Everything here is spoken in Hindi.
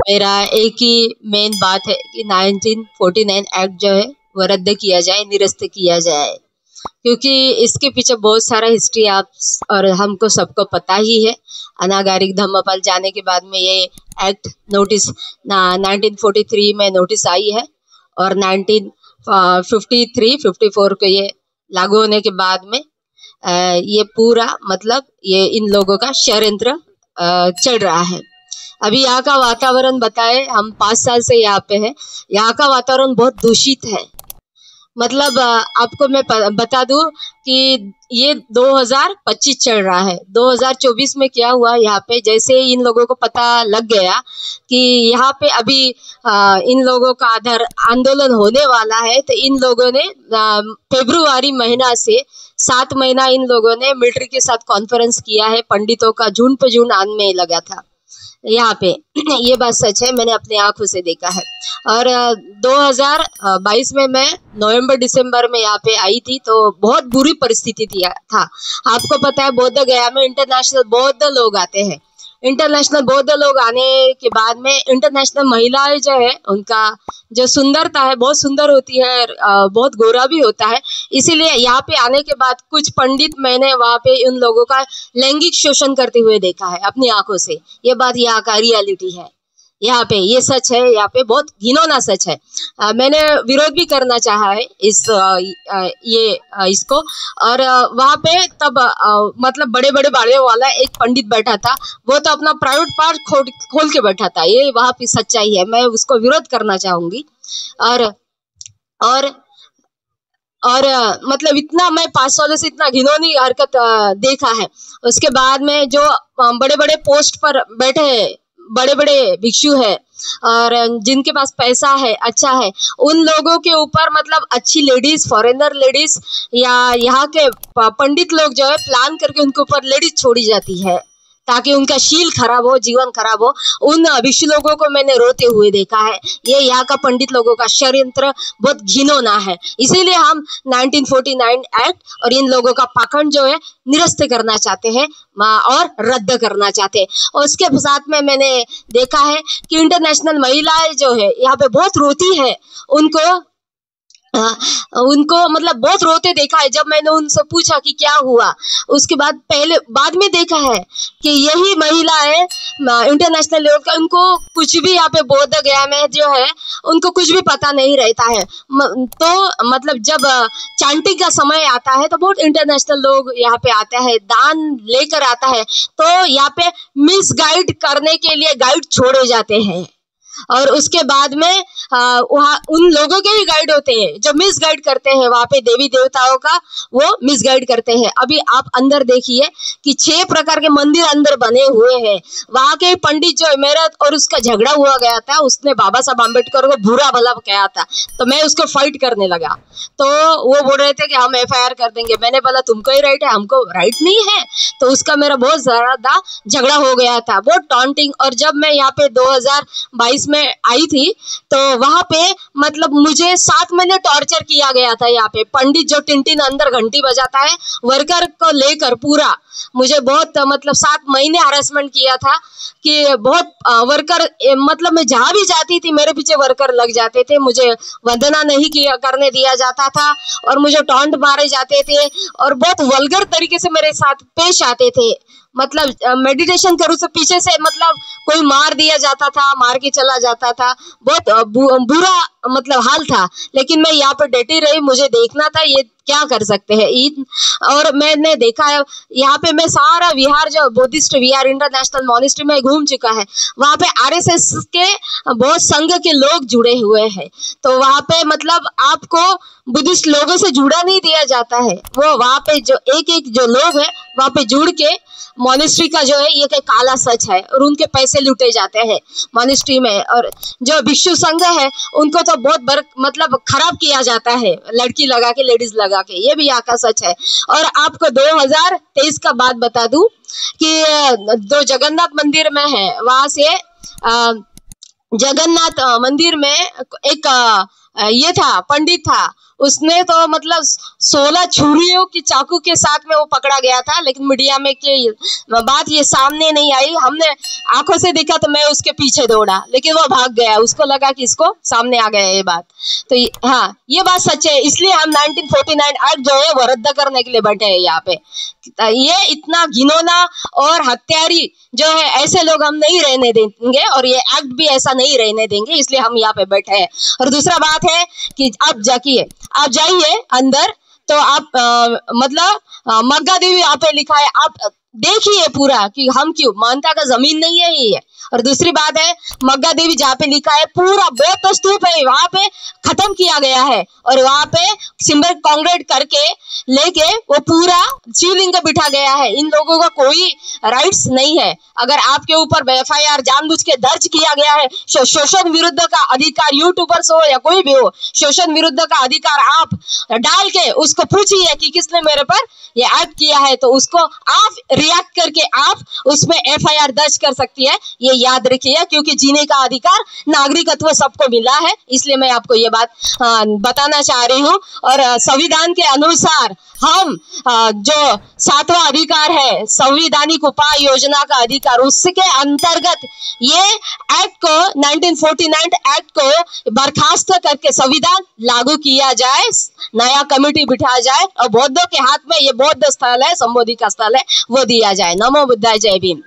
मेरा एक ही मेन बात है कि 1949 एक्ट जो है वो रद्द किया जाए, निरस्त किया जाए, क्योंकि इसके पीछे बहुत सारा हिस्ट्री आप और हमको सबको पता ही है। अनागारिक धम्मपल जाने के बाद में ये एक्ट नोटिस 1943 में नोटिस आई है और 1953-54 को ये लागू होने के बाद में ये पूरा मतलब ये इन लोगों का षड्यंत्र चल रहा है। अभी यहाँ का वातावरण बताए, हम 5 साल से यहाँ पे है, यहाँ का वातावरण बहुत दूषित है। मतलब आपको मैं बता दूं कि ये 2025 चल रहा है। 2024 में क्या हुआ यहाँ पे, जैसे इन लोगों को पता लग गया कि यहाँ पे अभी इन लोगों का आंदोलन होने वाला है, तो इन लोगों ने फरवरी महीना से 7 महीना इन लोगों ने मिलिट्री के साथ कॉन्फ्रेंस किया है। पंडितों का झुंड पे झुंड आने में लगा था यहाँ पे। ये बात सच है, मैंने अपनी आंखों से देखा है। और 2022 में मैं नवंबर दिसंबर में यहाँ पे आई थी, तो बहुत बुरी परिस्थिति था। आपको पता है बोध गया में इंटरनेशनल बौद्ध लोग आते हैं। इंटरनेशनल बौद्ध लोग आने के बाद में इंटरनेशनल महिलाएं जो है उनका जो सुंदरता है बहुत सुंदर होती है, बहुत गोरा भी होता है। इसीलिए यहाँ पे आने के बाद कुछ पंडित मैंने वहाँ पे उन लोगों का लैंगिक शोषण करते हुए देखा है अपनी आंखों से। ये बात यहाँ का रियलिटी है, यहाँ पे ये सच है, यहाँ पे बहुत घिनौना सच है। मैंने विरोध भी करना चाहा है इसको। और वहाँ पे तब मतलब बड़े बड़े बाड़े वाला एक पंडित बैठा था, वो तो अपना प्राइवेट पार्ट खोल के बैठा था। ये वहाँ पे सच्चाई है, मैं उसको विरोध करना चाहूंगी। और मतलब इतना मैं 5 सालों से इतना घिनौनी हरकत देखा है। उसके बाद में जो बड़े बड़े पोस्ट पर बैठे बड़े बड़े भिक्षु है और जिनके पास पैसा है, अच्छा है, उन लोगों के ऊपर मतलब अच्छी लेडीज, फॉरेनर लेडीज या यहाँ के पंडित लोग जो है प्लान करके उनके ऊपर लेडीज छोड़ी जाती है ताकि उनका शील खराब हो, जीवन खराब हो। उन भिक्षु लोगों को मैंने रोते हुए देखा है। ये यहाँ का पंडित लोगों का षड्यंत्र बहुत घिनौना है। इसीलिए हम 1949 एक्ट और इन लोगों का पाखंड जो है निरस्त करना चाहते हैं और रद्द करना चाहते हैं। और उसके साथ में मैंने देखा है कि इंटरनेशनल महिलाएं जो है यहाँ पे बहुत रोती है। उनको मतलब बहुत रोते देखा है। जब मैंने उनसे पूछा कि क्या हुआ, उसके बाद में देखा है कि यही महिलाएं इंटरनेशनल लेवल का, उनको कुछ भी यहाँ पे बोध गया में जो है उनको कुछ भी पता नहीं रहता है। तो मतलब जब चांटिंग का समय आता है तो बहुत इंटरनेशनल लोग यहाँ पे आता है, दान लेकर आता है, तो यहाँ पे मिस गाइड करने के लिए गाइड छोड़े जाते हैं। और उसके बाद में वहाँ उन लोगों के ही गाइड होते हैं जो मिस गाइड करते हैं। वहाँ पे देवी देवताओं का वो मिस गाइड करते हैं। अभी आप अंदर देखिए कि 6 प्रकार के मंदिर अंदर बने हुए हैं। वहाँ के पंडित जो मेरा और उसका झगड़ा हुआ गया था, उसने बाबा साहब अम्बेडकर को बुरा भला कहा था, तो मैं उसको फाइट करने लगा। तो वो बोल रहे थे कि हम FIR कर देंगे। मैंने बोला तुमको ही राइट है, हमको राइट नहीं है। तो उसका मेरा बहुत ज्यादा झगड़ा हो गया था, बहुत टॉन्टिंग। और जब मैं यहाँ पे 2022 में आई थी तो वहां पे मतलब मुझे 7 महीने टॉर्चर किया गया था। यहाँ पे पंडित जो टिन अंदर घंटी बजाता है, वर्कर को लेकर पूरा मुझे बहुत मतलब 7 महीने हरासमेंट किया था कि बहुत वर्कर मतलब मैं जहां भी जाती थी मेरे पीछे वर्कर लग जाते थे। मुझे वंदना नहीं करने दिया जाता था और मुझे टॉन्ट मारे जाते थे और बहुत वल्गर तरीके से मेरे साथ पेश आते थे। मतलब मेडिटेशन करूँ तो पीछे से मतलब कोई मार दिया जाता था, मार के चला जाता था। बहुत बुरा मतलब हाल था, लेकिन मैं यहाँ पर डटी रही। मुझे देखना था ये क्या कर सकते हैं। और मैंने देखा है यहाँ पे मैं सारा विहार जो बुद्धिस्ट विहार इंटरनेशनल मॉनेस्ट्री में घूम चुका है। वहाँ पे RSS के बहुत संघ के लोग जुड़े हुए हैं। तो वहाँ पे मतलब आपको बुद्धिस्ट लोगों से जुड़ा नहीं दिया जाता है। वो वहाँ पे जो एक जो लोग है वहाँ पे जुड़ के मॉनेस्ट्री का जो है ये काला सच है और उनके पैसे लूटे जाते हैं मॉनेस्ट्री में। और जो भिक्षु संघ है उनको तो बहुत मतलब खराब किया जाता है, लड़की लगा के, लेडीज लगा के। ये भी यहाँ का सच है। और आपको 2023 का बात बता दूं कि जो जगन्नाथ मंदिर में है, वहां से जगन्नाथ मंदिर में एक ये था पंडित था, उसने तो मतलब 16 छुरियों की चाकू के साथ में वो पकड़ा गया था, लेकिन मीडिया में की बात ये सामने नहीं आई। हमने आंखों से देखा तो मैं उसके पीछे दौड़ा, लेकिन वो भाग गया। उसको लगा कि इसको सामने आ गया ये बात। तो हाँ, ये बात सच है। इसलिए हम 1949 एक्ट जो है वो रद्द करने के लिए बैठे हैं यहाँ पे। ये इतना घिनौना और हत्यारी जो है, ऐसे लोग हम नहीं रहने देंगे, और ये एक्ट भी ऐसा नहीं रहने देंगे, इसलिए हम यहाँ पे बैठे हैं। और दूसरा बात है कि आप जाइए अंदर, तो आप मतलब मग्गा देवी यहाँ पे लिखा है, आप देखिए पूरा कि हम क्यों, मानता का जमीन नहीं है ये। और दूसरी बात है, मग्गा देवी जहाँ पे लिखा है पूरा बौद्ध स्तूप है, वहां पे खत्म किया गया है, और वहां पे सिंबल कांक्रीट करके लेके वो पूरा शिवलिंग बिठा गया है। इन लोगों का कोई राइट्स नहीं है। अगर आपके ऊपर FIR जानबूझ के दर्ज किया गया है, शोषण विरुद्ध का अधिकार, यूट्यूबर्स हो या कोई भी हो, शोषण विरुद्ध का अधिकार आप डाल के उसको पूछिए कि किसने मेरे पर ये एक्ट किया है, तो उसको आप रिएक्ट करके आप उसमें FIR दर्ज कर सकती है। ये याद रखिए, क्योंकि जीने का अधिकार, नागरिकत्व सबको मिला है, इसलिए मैं आपको ये बात बताना चाह रही हूँ। और संविधान के अनुसार हम जो 7वां अधिकार है, संवैधानिक उपाय योजना का अधिकार, उसके अंतर्गत ये एक्ट को 1949 एक्ट को बर्खास्त करके संविधान लागू किया जाए, नया कमेटी बिठाया जाए, और बौद्धों के हाथ में ये बौद्ध स्थल है, संबोधि का स्थल है, वो दिया जाए। नमो बुद्धाय, जय भीम।